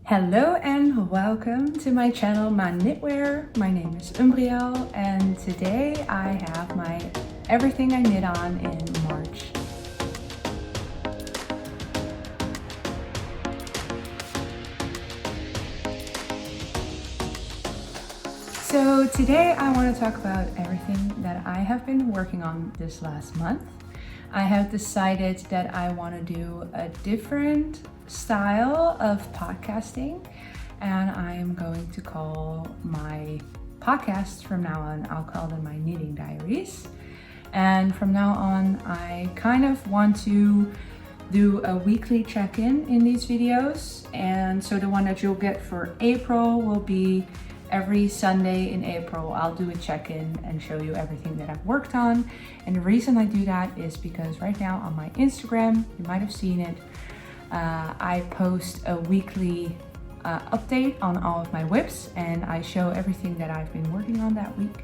Hello and welcome to my channel maanknitwear. My name is Umbriel and today I have my everything I knit on in March. So today I want to talk about everything that I have been working on this last month. I have decided that I want to do a different style of podcasting, and I am going to call my podcasts from now on, I'll call them my knitting diaries. And from now on, I kind of want to do a weekly check-in in these videos. And so the one that you'll get for April will be every Sunday in April. I'll do a check-in and show you everything that I've worked on. And the reason I do that is because right now on my Instagram, you might have seen it, I post a weekly update on all of my whips, and I show everything that I've been working on that week.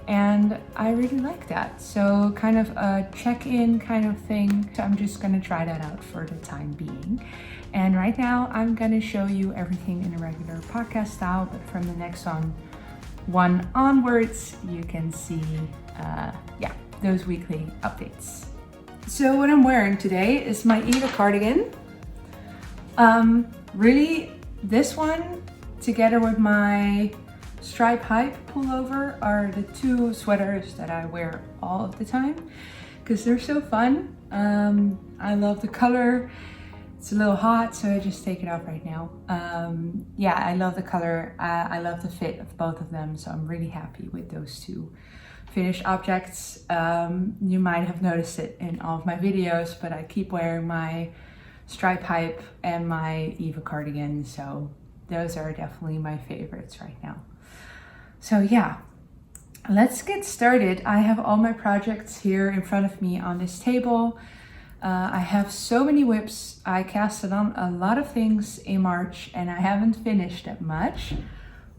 And I really like that. So kind of a check-in kind of thing. So I'm just gonna try that out for the time being. And right now I'm gonna show you everything in a regular podcast style, but from the next one onwards, you can see those weekly updates. So what I'm wearing today is my Eva cardigan. Really, this one together with my stripe hype pullover are the two sweaters that I wear all of the time because they're so fun. I love the color. It's a little hot, so I just take it off right now. Yeah, I love the color. I love the fit of both of them, so I'm really happy with those two finished objects. You might have noticed it in all of my videos, but I keep wearing my stripe hype and my Eva cardigan, so those are definitely my favorites right now. So yeah, let's get started. I have all my projects here in front of me on this table. I have so many whips. I casted on a lot of things in March and I haven't finished that much,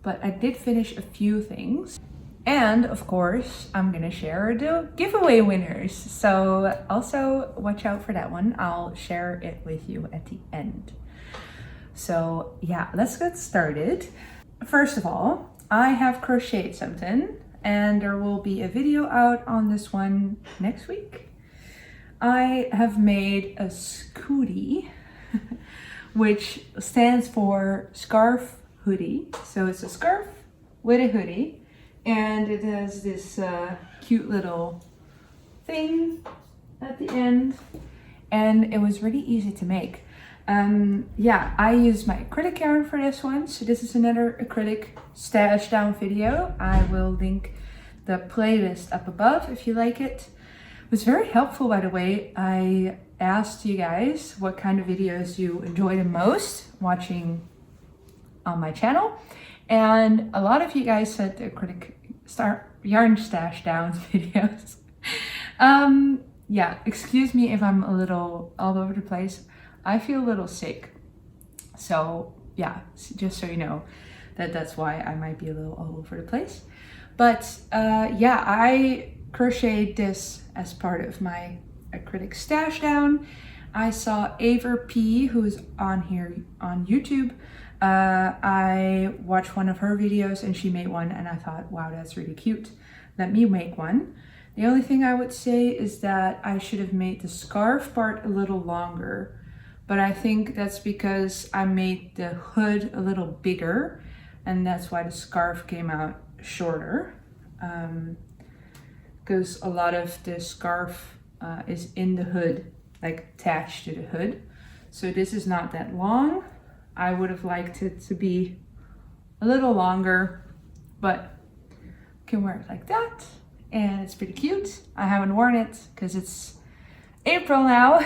but I did finish a few things. And of course, I'm gonna share the giveaway winners. So also watch out for that one. I'll share it with you at the end. So yeah, let's get started. First of all, I have crocheted something and there will be a video out on this one next week. I have made a Scoodie, which stands for scarf hoodie. So it's a scarf with a hoodie. And it has this cute little thing at the end, and it was really easy to make. Yeah, I used my acrylic yarn for this one, so this is another acrylic stash down video. I will link the playlist up above if you like it. It was very helpful, by the way. I asked you guys what kind of videos you enjoy the most watching on my channel. And a lot of you guys said the acrylic yarn stash down videos. Yeah, excuse me if I'm a little all over the place. I feel a little sick. So yeah, just so you know that's why I might be a little all over the place. But yeah, I crocheted this as part of my acrylic stash down. I saw Ava P, who is on here on YouTube. I watched one of her videos and she made one and I thought, wow, that's really cute. Let me make one. The only thing I would say is that I should have made the scarf part a little longer, but I think that's because I made the hood a little bigger and that's why the scarf came out shorter. Because a lot of the scarf is in the hood, like attached to the hood. So this is not that long. I would have liked it to be a little longer, but can wear it like that. And it's pretty cute. I haven't worn it because it's April now,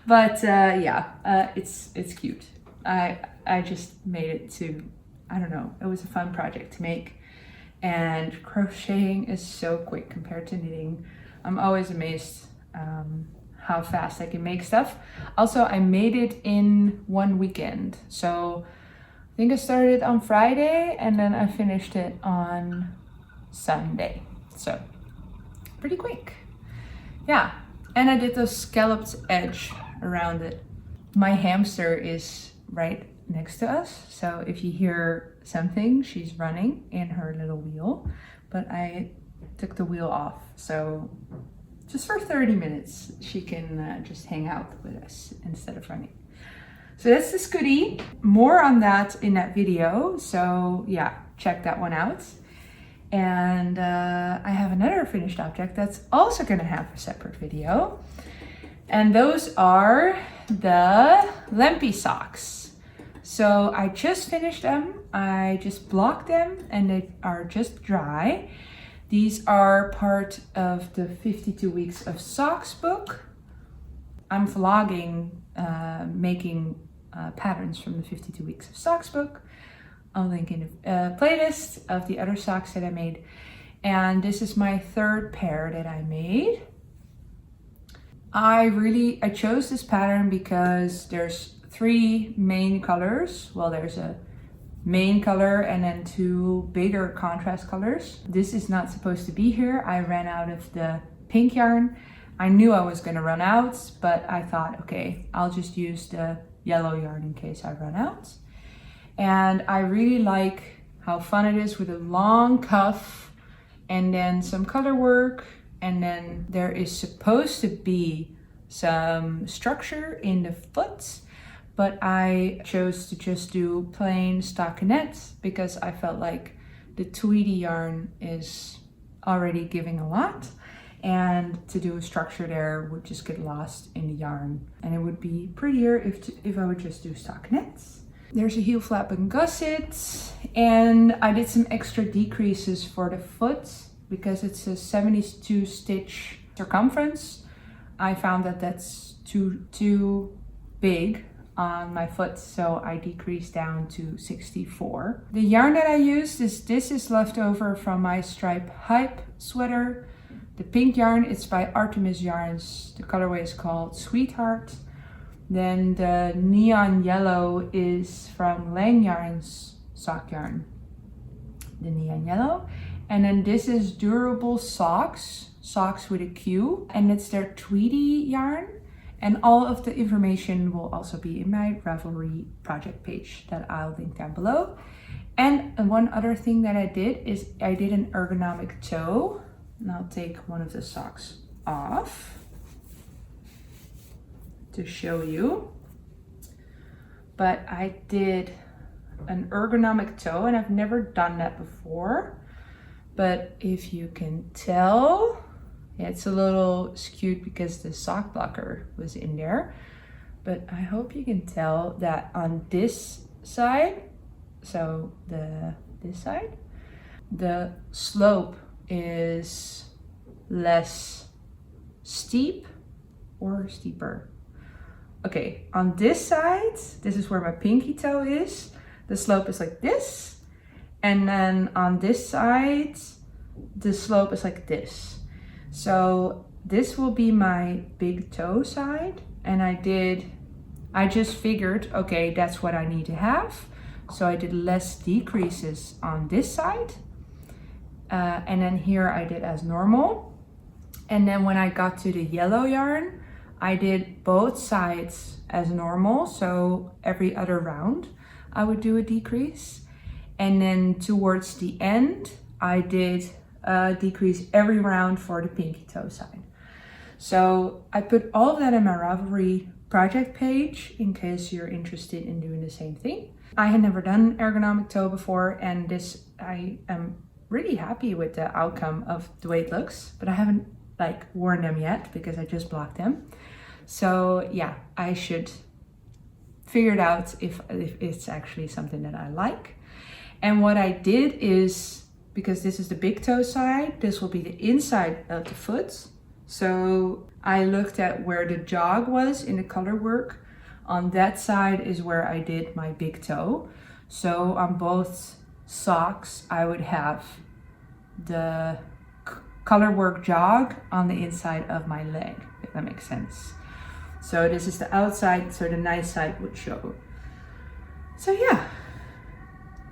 but yeah, it's cute. I just made it to, I don't know, it was a fun project to make. And crocheting is so quick compared to knitting. I'm always amazed how fast I can make stuff. Also, I made it in one weekend. So I think I started on Friday and then I finished it on Sunday. So pretty quick. Yeah, and I did the scalloped edge around it. My hamster is right next to us. So if you hear something, she's running in her little wheel, but I took the wheel off. So just for 30 minutes, she can just hang out with us instead of running. So that's the Scoodie. More on that in that video. So yeah, check that one out. And I have another finished object that's also gonna have a separate video. And those are the Lempi Socks. So I just finished them. I just blocked them and they are just dry. These are part of the 52 Weeks of Socks book. I'm vlogging making patterns from the 52 Weeks of Socks book. I'll link in a playlist of the other socks that I made. And this is my third pair that I made. I chose this pattern because there's 3 main colors. Well, there's a main color and then 2 bigger contrast colors. This is not supposed to be here. I ran out of the pink yarn. I knew I was gonna run out, but I thought, okay, I'll just use the yellow yarn in case I run out. And I really like how fun it is with a long cuff and then some color work. And then there is supposed to be some structure in the foot, but I chose to just do plain stockinette because I felt like the Tweedy yarn is already giving a lot. And to do a structure there would just get lost in the yarn. And it would be prettier if I would just do stockinettes. There's a heel flap and gusset, and I did some extra decreases for the foot because it's a 72 stitch circumference. I found that that's too big on my foot, so I decreased down to 64. The yarn that I used this is left over from my stripe hype sweater. The pink yarn, it's by Artemis Yarns. The colorway is called Sweetheart. Then the neon yellow is from Lang Yarns sock yarn, the neon yellow. And then this is Durable Socks, socks with a Q, and it's their Tweedy yarn. And all of the information will also be in my Ravelry project page that I'll link down below. And one other thing that I did is I did an ergonomic toe. And I'll take one of the socks off to show you. But I did an ergonomic toe and I've never done that before. But if you can tell, it's a little skewed because the sock blocker was in there. But I hope you can tell that on this side, so this side, the slope is less steep or steeper. Okay, on this side, this is where my pinky toe is. The slope is like this. And then on this side, the slope is like this. So this will be my big toe side. And I just figured, okay, that's what I need to have. So I did less decreases on this side. And then here I did as normal. And then when I got to the yellow yarn, I did both sides as normal. So every other round I would do a decrease. And then towards the end, I did a decrease every round for the pinky toe side. So I put all of that in my Ravelry project page in case you're interested in doing the same thing. I had never done ergonomic toe before, and this, I am really happy with the outcome of the way it looks, but I haven't worn them yet because I just blocked them. So yeah, I should figure it out if it's actually something that I like. And what I did is, because this is the big toe side, this will be the inside of the foot. So I looked at where the jog was in the color work. On that side is where I did my big toe. So on both socks, I would have the color work jog on the inside of my leg, if that makes sense. So this is the outside, so the nice side would show. So yeah.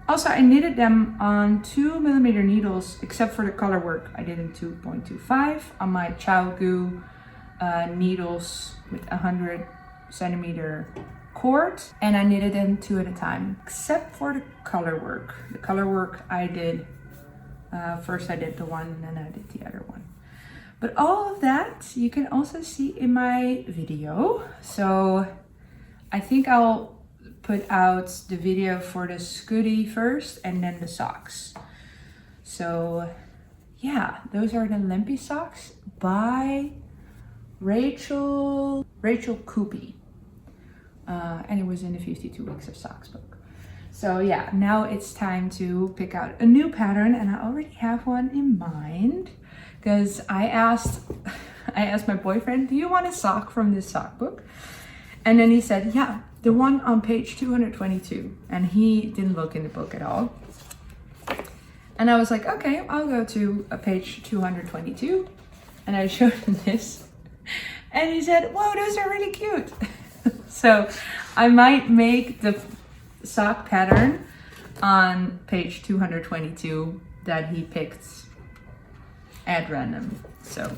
Also, I knitted them on 2mm needles, except for the color work. I did in 2.25 on my Chow Goo needles with 100 centimeter cord, and I knitted them 2 at a time, except for the color work. The color work I did, first I did the one and then I did the other one. But all of that you can also see in my video. So I think I'll put out the video for the Scoodie first and then the socks. So yeah, those are the Lempi Socks by Rachel Coopy. And it was in the 52 Weeks of Socks book. So yeah, now it's time to pick out a new pattern, and I already have one in mind because I asked my boyfriend, do you want a sock from this sock book? And then he said, yeah, the one on page 222. And he didn't look in the book at all. And I was like, okay, I'll go to page 222. And I showed him this. And he said, whoa, those are really cute. So I might make the sock pattern on page 222 that he picked at random. So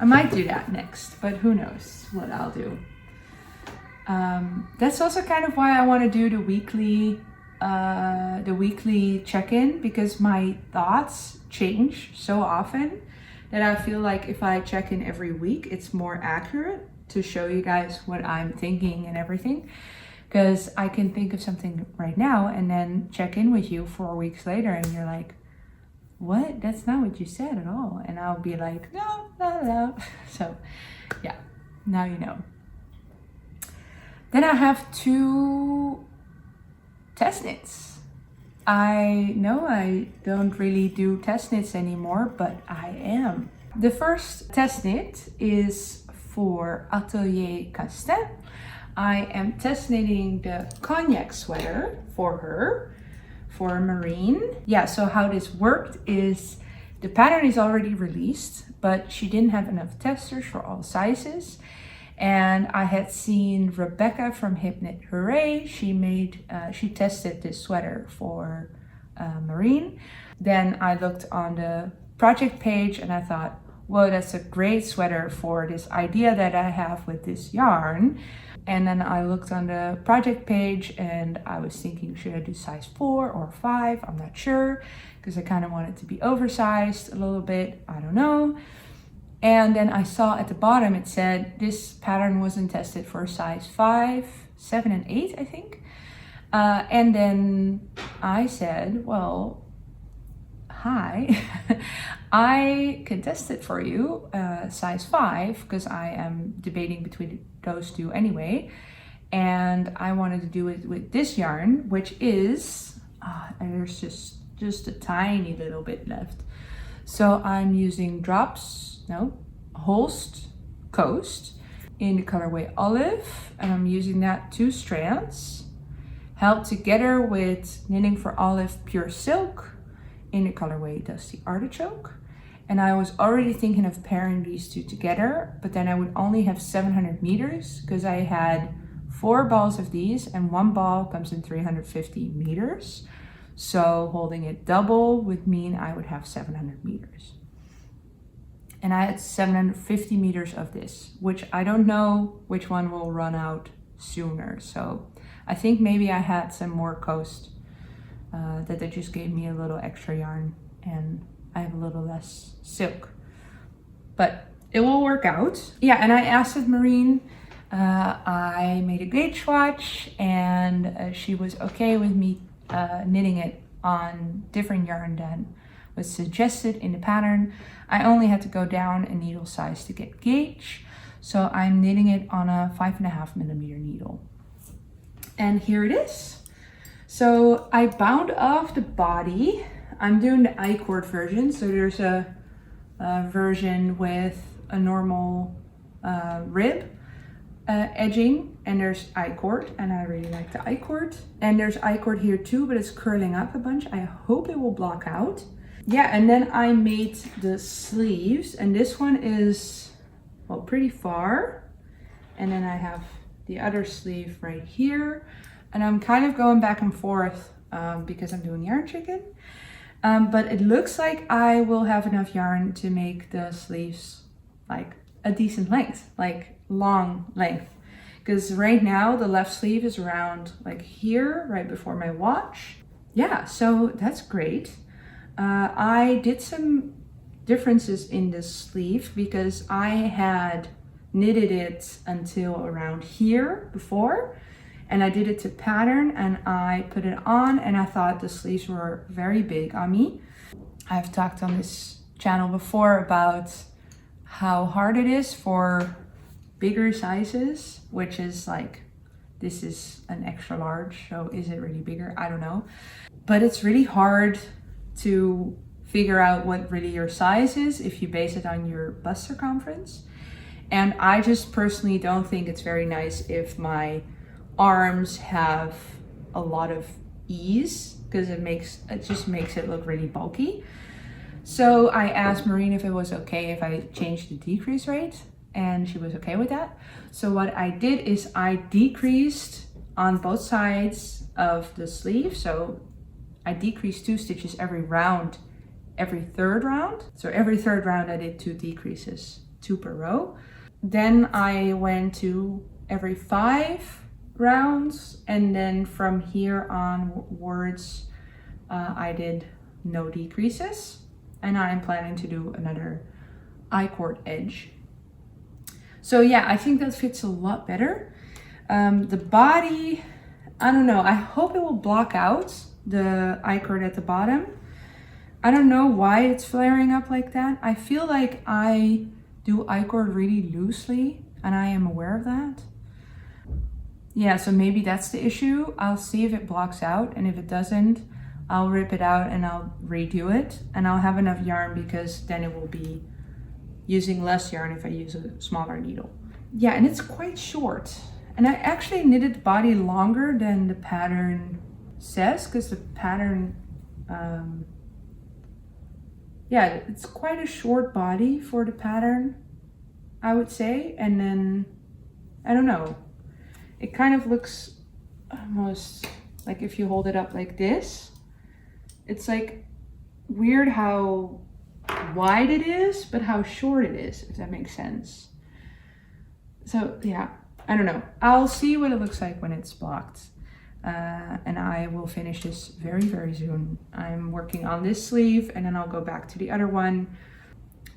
I might do that next, but who knows what I'll do. That's also kind of why I want to do the weekly check-in, because my thoughts change so often that I feel like if I check in every week, it's more accurate to show you guys what I'm thinking and everything. Because I can think of something right now and then check in with you 4 weeks later and you're like, what? That's not what you said at all. And I'll be like, no. So yeah, now you know. Then I have 2 test knits. I know I don't really do test knits anymore, but I am. The first test knit is for Atelier Castin. I am test knitting the Cognac Sweater for her, for Marine. Yeah, so how this worked is the pattern is already released, but she didn't have enough testers for all sizes. And I had seen Rebecca from Hip Knit Hooray. She tested this sweater for Marine. Then I looked on the project page and I thought, whoa, that's a great sweater for this idea that I have with this yarn. And then I looked on the project page and I was thinking, should I do size 4 or 5? I'm not sure, because I kind of want it to be oversized a little bit. I don't know. And then I saw at the bottom, it said this pattern wasn't tested for size 5, 7, and 8, I think. And then I said, well, hi, I can test it for you, size 5, because I am debating between those 2 anyway. And I wanted to do it with this yarn, which is, there's just a tiny little bit left. So I'm using Holst Coast in the colorway Olive, and I'm using that 2 strands held together with Knitting for Olive Pure Silk in the colorway Dusty Artichoke. And I was already thinking of pairing these 2 together, but then I would only have 700 meters because I had 4 balls of these and 1 ball comes in 350 meters. So holding it double would mean I would have 700 meters. And I had 750 meters of this, which I don't know which one will run out sooner. So I think maybe I had some more coast that they just gave me a little extra yarn and I have a little less silk, but it will work out. Yeah, and I asked with Marine, I made a gauge swatch and she was okay with me knitting it on different yarn than was suggested in the pattern. I only had to go down a needle size to get gauge. So I'm knitting it on a 5.5 millimeter needle. And here it is. So I bound off the body. I'm doing the I-cord version. So there's a version with a normal rib edging, and there's I-cord, and I really like the I-cord. And there's I-cord here too, but it's curling up a bunch. I hope it will block out. Yeah, and then I made the sleeves, and this one is, well, pretty far. And then I have the other sleeve right here. And I'm kind of going back and forth because I'm doing yarn chicken. But it looks like I will have enough yarn to make the sleeves like a decent length, like long length. because right now the left sleeve is around like here, right before my watch. Yeah, so that's great. I did some differences in this sleeve because I had knitted it until around here before, and I did it to pattern and I put it on and I thought the sleeves were very big on me. I've talked on this channel before about how hard it is for bigger sizes, which is like, this is an extra large, so is it really bigger? I don't know. But it's really hard to figure out what really your size is if you base it on your bust circumference. And I just personally don't think it's very nice if my arms have a lot of ease, because it just makes it look really bulky. So I asked Maureen if it was okay if I changed the decrease rate, and she was okay with that. So what I did is I decreased on both sides of the sleeve. So I decreased 2 stitches every round, every third round. So every third round I did 2 decreases, 2 per row. Then I went to every 5 rounds, and then from here onwards I did no decreases, and I'm planning to do another I-cord edge. So yeah, I think that fits a lot better. The body, I don't know, I hope it will block out the I-cord at the bottom. I don't know why it's flaring up like that. I feel like I do I-cord really loosely, and I am aware of that. Yeah, so maybe that's the issue. I'll see if it blocks out, and if it doesn't, I'll rip it out and I'll redo it, and I'll have enough yarn, because then it will be using less yarn if I use a smaller needle. Yeah, and it's quite short. And I actually knitted the body longer than the pattern says, because the pattern, yeah, it's quite a short body for the pattern, I would say. And then, I don't know, it kind of looks almost like if you hold it up like this, it's like weird how wide it is, but how short it is, if that makes sense. So yeah, I don't know. I'll see what it looks like when it's blocked. And I will finish this very, very soon. I'm working on this sleeve, and then I'll go back to the other one.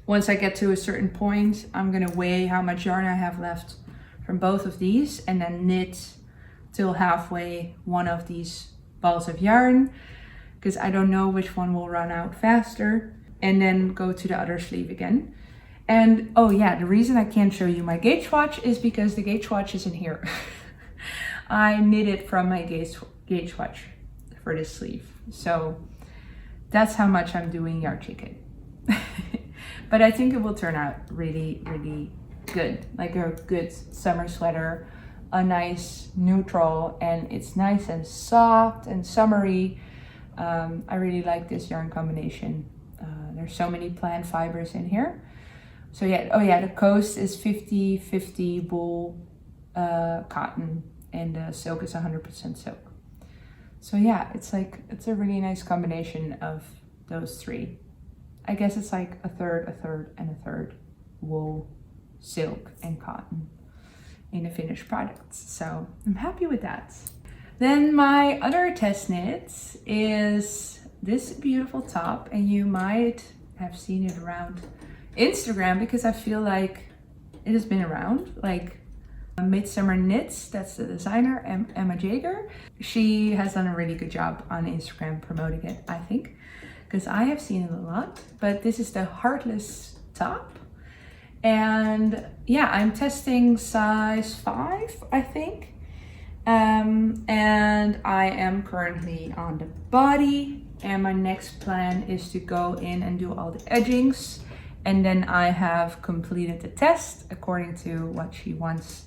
Once I get to a certain point, I'm gonna weigh how much yarn I have left from both of these, and then knit till halfway one of these balls of yarn, because I don't know which one will run out faster, and then go to the other sleeve again. And oh yeah, the reason I can't show you my gauge swatch is because the gauge swatch isn't here. I knitted from my gauge swatch for this sleeve. So that's how much I'm doing yard chicken. But I think it will turn out really, really good. Like a good summer sweater, a nice neutral, and it's nice and soft and summery. I really like this yarn combination. There's so many plant fibers in here. So yeah, oh yeah, the coast is 50-50 wool, cotton, and the silk is 100% silk. So yeah, it's a really nice combination of those three. I guess it's like a third, and a third wool, silk, and cotton in the finished product. So I'm happy with that. Then my other test knit is this beautiful top, and you might have seen it around Instagram because I feel like it has been around, like Midsummer Knits, that's the designer, Emma Jager. She has done a really good job on Instagram promoting it, I think, because I have seen it a lot. But this is the Heartless top, and yeah, I'm testing size 5, I think, and I am currently on the body, and my next plan is to go in and do all the edgings, and then I have completed the test according to what she wants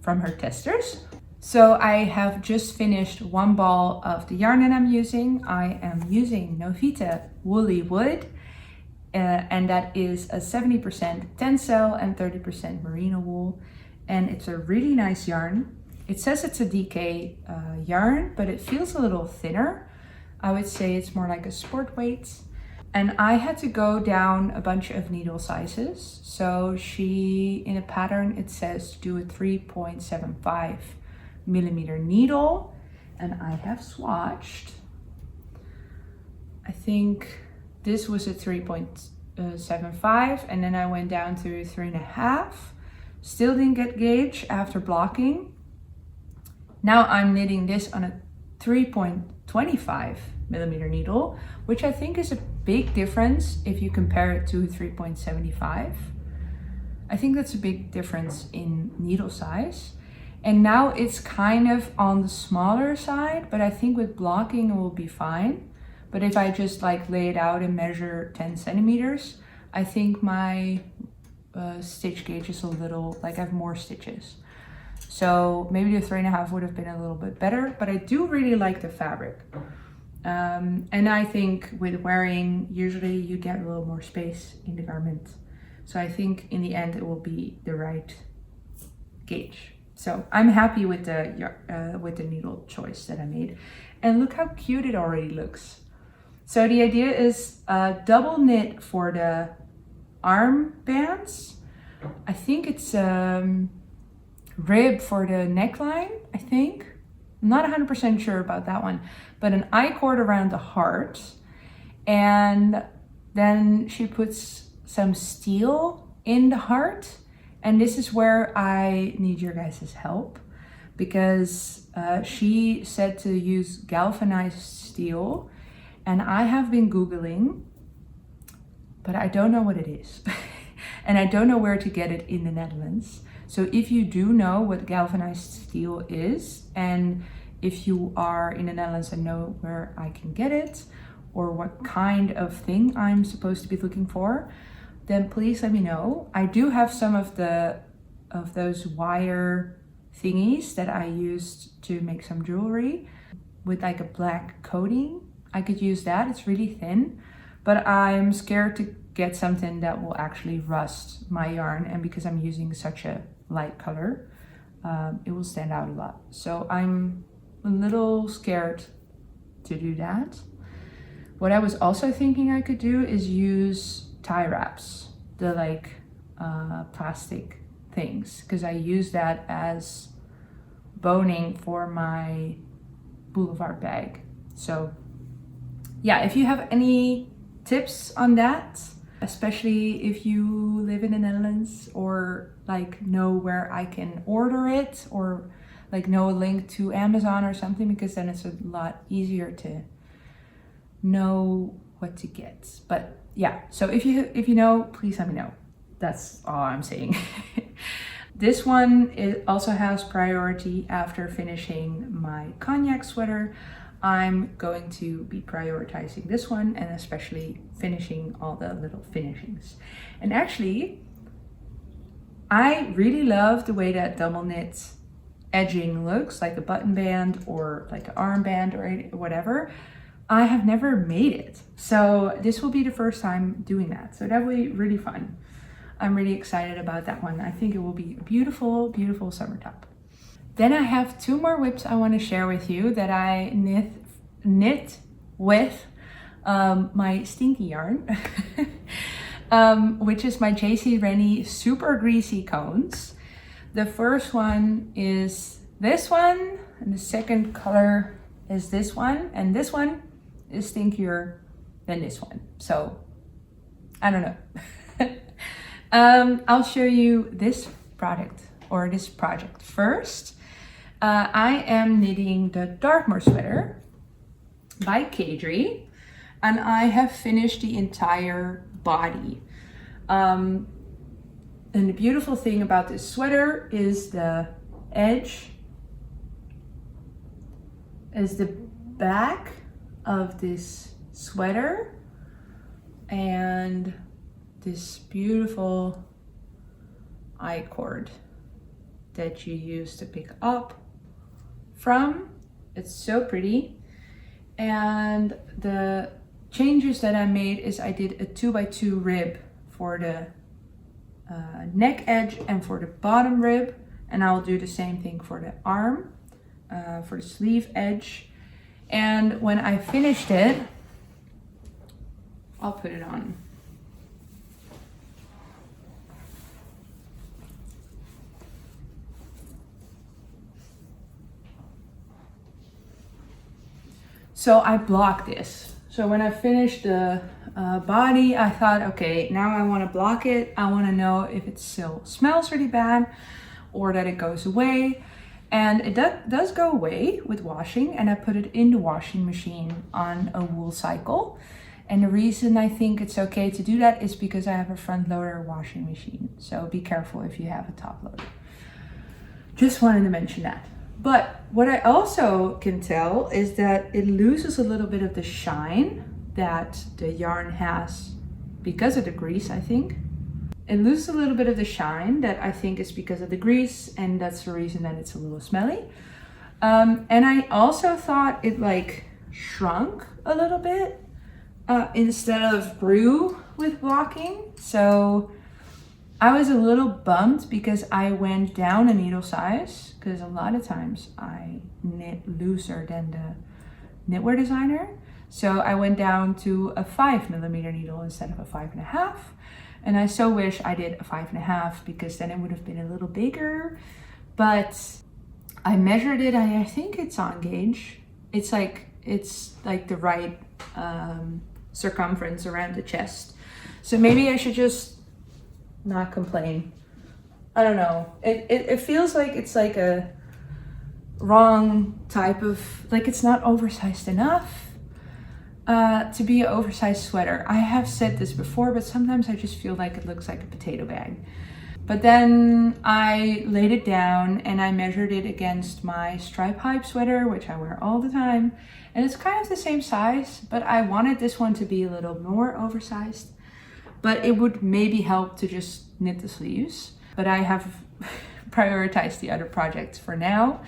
from her testers. So I have just finished one ball of the yarn that I'm using. I am using Novita Woolly Wood, and that is a 70% tencel and 30% merino wool, and it's a really nice yarn. It says it's a DK yarn, but it feels a little thinner. I would say it's more like a sport weight. And I had to go down a bunch of needle sizes. So she, in a pattern, it says to do a 3.75 millimeter needle. And I have swatched. I think this was a 3.75, and then I went down to 3.5. Still didn't get gauge after blocking. Now I'm knitting this on a 3.25 millimeter needle, which I think is a big difference if you compare it to 3.75. I think that's a big difference in needle size. And now it's kind of on the smaller side, but I think with blocking it will be fine. But if I just like lay it out and measure 10 centimeters, I think my stitch gauge is a little, like I have more stitches. So maybe the 3.5 would have been a little bit better, but I do really like the fabric. And I think with wearing, usually you get a little more space in the garment. So I think in the end it will be the right gauge. So I'm happy with the needle choice that I made. And look how cute it already looks. So the idea is double knit for the arm bands. I think it's rib for the neckline, I think. I'm not 100% sure about that one, but an I-cord around the heart. And then she puts some steel in the heart. And this is where I need your guys' help, because she said to use galvanized steel, and I have been Googling, but I don't know what it is. And I don't know where to get it in the Netherlands. So if you do know what galvanized steel is, and if you are in the Netherlands and know where I can get it, or what kind of thing I'm supposed to be looking for, then please let me know. I do have some of those wire thingies that I used to make some jewelry with like a black coating. I could use that, it's really thin, but I'm scared to get something that will actually rust my yarn, and because I'm using such a light color, it will stand out a lot. So I'm a little scared to do that. What I was also thinking I could do is use tie wraps, the like plastic things, because I use that as boning for my boulevard bag. So yeah, if you have any tips on that, especially if you live in the Netherlands, or like know where I can order it, or like know a link to Amazon or something, because then it's a lot easier to know what to get. But yeah, so if you know, please let me know. That's all I'm saying. This one also has priority after finishing my Cognac Sweater. I'm going to be prioritizing this one, and especially finishing all the little finishings. And actually, I really love the way that double knit edging looks, like a button band or like an armband or whatever. I have never made it, so this will be the first time doing that. So that will be really fun. I'm really excited about that one. I think it will be a beautiful, beautiful summer top. Then I have 2 more whips I want to share with you that I knit with my stinky yarn, which is my JC Rennie Super Greasy Cones. The first one is this one, and the second color is this one, and this one is stinkier than this one. So I don't know. I'll show you this product, or this project first. I am knitting the Dartmoor Sweater by Kadri, and I have finished the entire body. And the beautiful thing about this sweater is the edge is the back of this sweater, and this beautiful I-cord that you use to pick up from. It's so pretty. And the changes that I made is I did a 2x2 rib for the neck edge and for the bottom rib, and I'll do the same thing for the arm, for the sleeve edge. And when I finished it, I'll put it on. So I blocked this. So when I finished the body, I thought, okay, now I want to block it. I want to know if it still smells really bad or that it goes away. And it does go away with washing, and I put it in the washing machine on a wool cycle. And the reason I think it's okay to do that is because I have a front loader washing machine. So be careful if you have a top loader. Just wanted to mention that. But what I also can tell is that it loses a little bit of the shine that the yarn has because of the grease, I think. It loses a little bit of the shine that I think is because of the grease, and that's the reason that it's a little smelly. And I also thought it like shrunk a little bit instead of grew with blocking. So I was a little bummed because I went down a needle size, because a lot of times I knit looser than the knitwear designer. So I went down to a 5mm needle instead of a 5.5. And I so wish I did a 5.5 because then it would have been a little bigger. But I measured it, I think it's on gauge. It's like the right circumference around the chest. So maybe I should just not complain. I don't know. It feels like it's like a wrong type of, like it's not oversized enough to be an oversized sweater. I have said this before, but sometimes I just feel like it looks like a potato bag. But then I laid it down and I measured it against my stripe hype sweater, which I wear all the time. And it's kind of the same size, but I wanted this one to be a little more oversized. But it would maybe help to just knit the sleeves. But I have prioritized the other projects for now.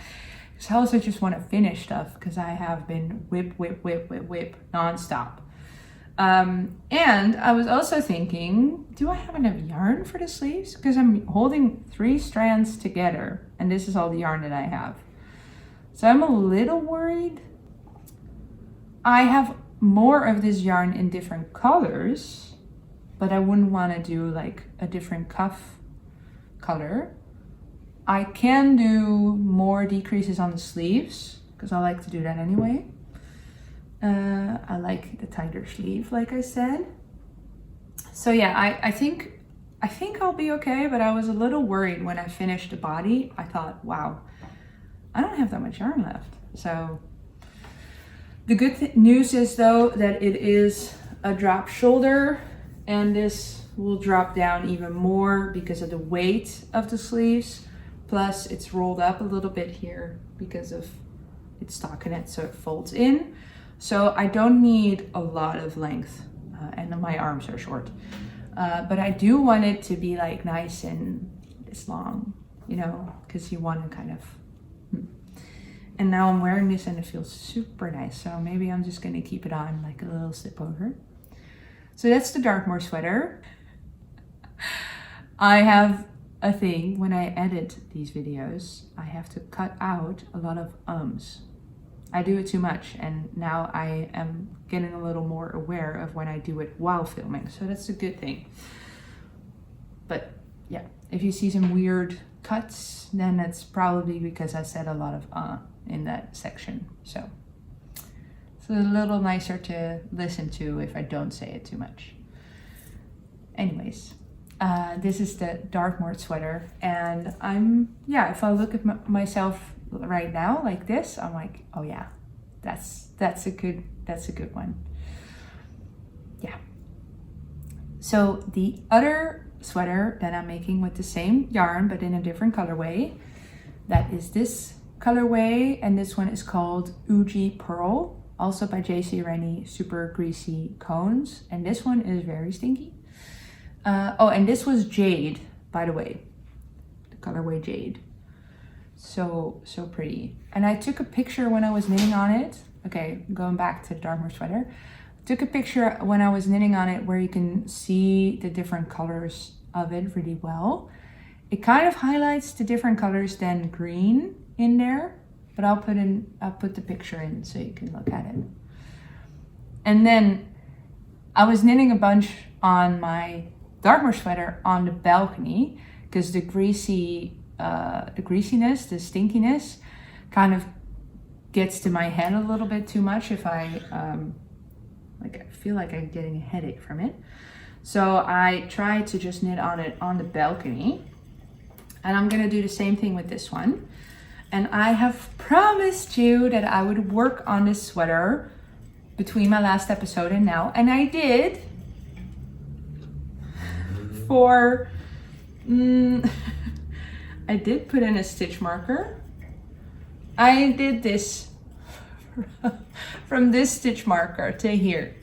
Because I also just want to finish stuff because I have been whip nonstop. And I was also thinking, do I have enough yarn for the sleeves? Because I'm holding 3 strands together and this is all the yarn that I have. So I'm a little worried. I have more of this yarn in different colors, but I wouldn't want to do like a different cuff color. I can do more decreases on the sleeves because I like to do that anyway. I like the tighter sleeve, like I said. So yeah, I think I'll be okay, but I was a little worried when I finished the body. I thought, wow, I don't have that much yarn left. So the good news is though that it is a drop shoulder, and this will drop down even more because of the weight of the sleeves. Plus it's rolled up a little bit here because of it's stockinette, so it folds in. So I don't need a lot of length and my arms are short. But I do want it to be like nice and this long, you know, because you want to kind of, And now I'm wearing this and it feels super nice. So maybe I'm just going to keep it on like a little slip over. So that's the Dartmoor sweater. I have a thing when I edit these videos, I have to cut out a lot of ums. I do it too much, and now I am getting a little more aware of when I do it while filming. So that's a good thing. But yeah, if you see some weird cuts, then that's probably because I said a lot of in that section. So it's a little nicer to listen to if I don't say it too much. Anyways, this is the Dartmoor sweater, and if I look at myself right now like this, I'm like, oh yeah, that's a good one. Yeah. So the other sweater that I'm making with the same yarn but in a different colorway, that is this colorway, and this one is called Uji Pearl, also by JC Rennie, super greasy cones, and this one is very stinky. And this was Jade, by the way, the colorway Jade. So pretty. And I took a picture when I was knitting on it. Okay, going back to the Dartmoor sweater. Took a picture when I was knitting on it where you can see the different colors of it really well. It kind of highlights the different colors than green in there, but I'll put the picture in so you can look at it. And then I was knitting a bunch on my Dartmoor sweater on the balcony because the greasiness, the stinkiness kind of gets to my hand a little bit too much if I feel like I'm getting a headache from it. So I tried to just knit on it on the balcony, and I'm gonna do the same thing with this one. And I have promised you that I would work on this sweater between my last episode and now, and I did for I did put in a stitch marker. I did this from this stitch marker to here.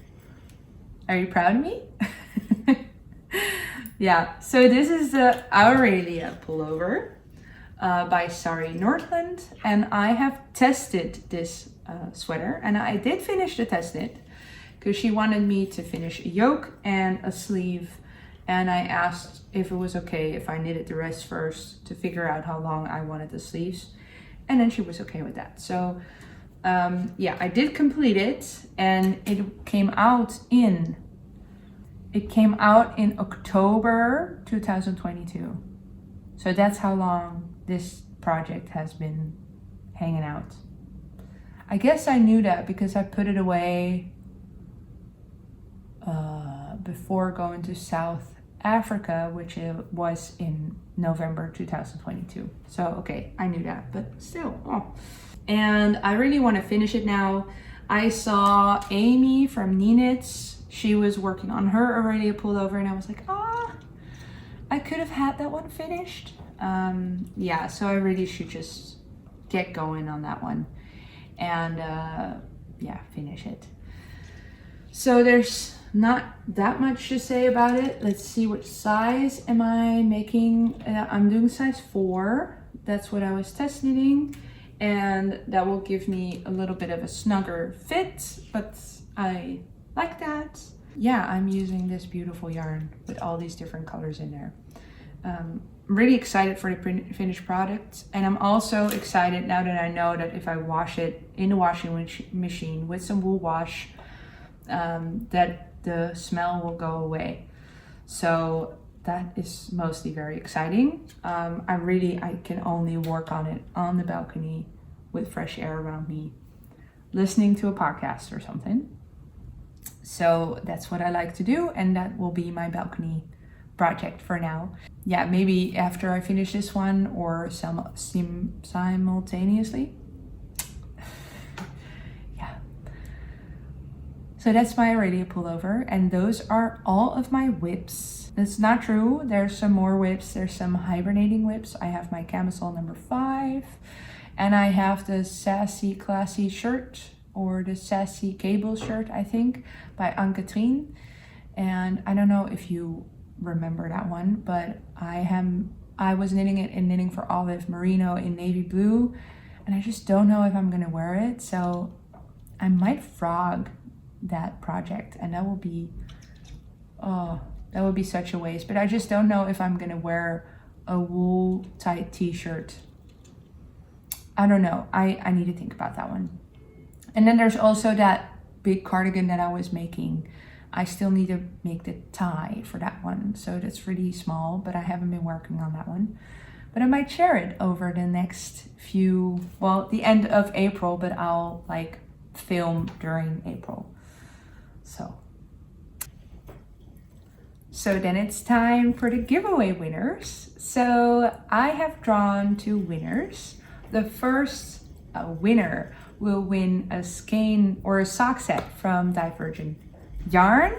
Are you proud of me? Yeah, so this is the Aurelia Pullover by Sari Nordland, and I have tested this sweater, and I did finish the test knit because she wanted me to finish a yoke and a sleeve, and I asked if it was okay if I knitted the rest first to figure out how long I wanted the sleeves, and then she was okay with that. So yeah, I did complete it, and it came out in October 2022. So that's how long this project has been hanging out. I guess I knew that because I put it away before going to South Africa, which was in November 2022. So okay, I knew that, but still. Oh. And I really want to finish it now. I saw Amy from Knits. She was working on her Aurelia Pullover, and I was like, I could have had that one finished. Yeah, so I really should just get going on that one and yeah, finish it. So there's not that much to say about it. Let's see, which size am I making? I'm doing size 4. That's what I was test knitting, and that will give me a little bit of a snugger fit, but I like that. Yeah, I'm using this beautiful yarn with all these different colors in there. I'm really excited for the finished product, and I'm also excited now that I know that if I wash it in the washing machine with some wool wash, that the smell will go away. So that is mostly very exciting. I can only work on it on the balcony with fresh air around me, listening to a podcast or something. So that's what I like to do, and that will be my balcony project for now. Yeah, maybe after I finish this one or simultaneously. Yeah. So that's my Aurelia Pullover, and those are all of my whips. That's not true. There's some more whips. There's some hibernating whips. I have my camisole number 5, and I have the Sassy Classy shirt, or the Sassy Cable shirt, I think, by Anne-Catherine. And I don't know if you remember that one, but I was knitting it in Knitting for Olive merino in navy blue, and I just don't know if I'm gonna wear it. So I might frog that project, and that would be such a waste. But I just don't know if I'm gonna wear a wool tight t-shirt. I don't know. I need to think about that one. And then there's also that big cardigan that I was making. I still need to make the tie for that one. So that's really small, but I haven't been working on that one. But I might share it over the next the end of April, but I'll film during April. So then it's time for the giveaway winners. So I have drawn 2 winners. The first winner will win a skein or a sock set from Divergent Yarn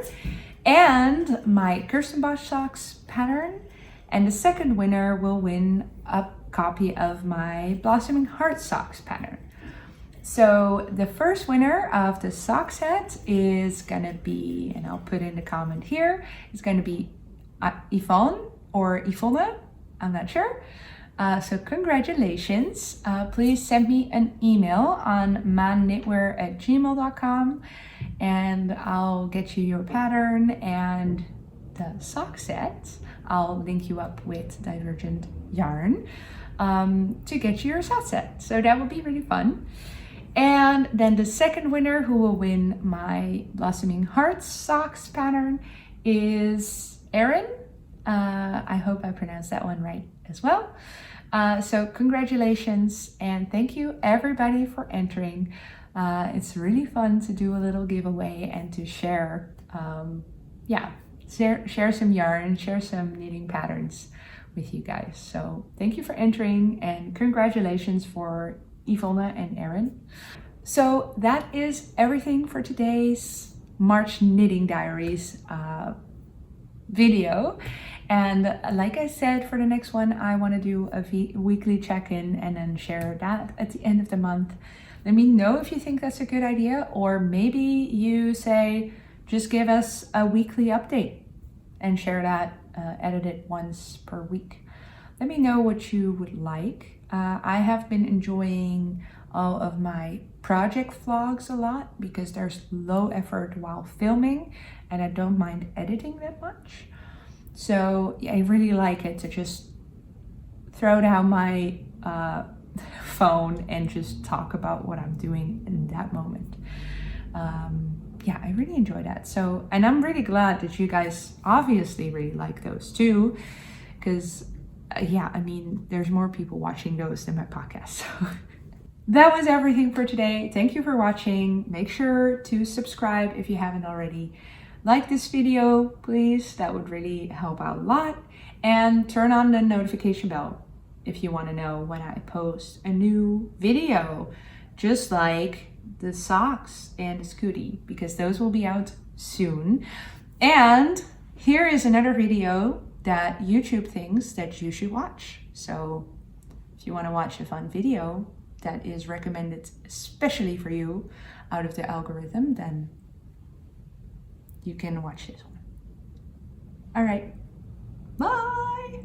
and my Kirstenbosch socks pattern, and the second winner will win a copy of my Blossoming Heart socks pattern. So the first winner of the sock set is gonna be, and I'll put in the comment here, it's gonna be Yvonne or Yvonne, I'm not sure. So congratulations. Please send me an email on maanknitwear@gmail.com, and I'll get you your pattern and the sock set. I'll link you up with Divergent Yarn to get you your sock set. So that would be really fun. And then the second winner who will win my Blossoming Hearts socks pattern is Erin. I hope I pronounced that one right as well. So congratulations and thank you everybody for entering. It's really fun to do a little giveaway and to share, share some yarn, share some knitting patterns with you guys. So thank you for entering and congratulations for Ivona and Erin. So that is everything for today's March Knitting Diaries video. And like I said, for the next one, I want to do a weekly check-in and then share that at the end of the month. Let me know if you think that's a good idea, or maybe you say, just give us a weekly update and share that edited once per week. Let me know what you would like. I have been enjoying all of my project vlogs a lot because there's low effort while filming and I don't mind editing that much. So yeah, I really like it to just throw down my phone and just talk about what I'm doing in that moment. Yeah, I really enjoy that. So, and I'm really glad that you guys obviously really like those too, because yeah, I mean, there's more people watching those than my podcast. So that was everything for today. Thank you for watching. Make sure to subscribe if you haven't already. Like this video, please. That would really help out a lot. And turn on the notification bell if you want to know when I post a new video, just like the socks and the Scoodie, because those will be out soon. And here is another video that YouTube thinks that you should watch. So if you want to watch a fun video that is recommended especially for you out of the algorithm, then you can watch this one. All right, bye.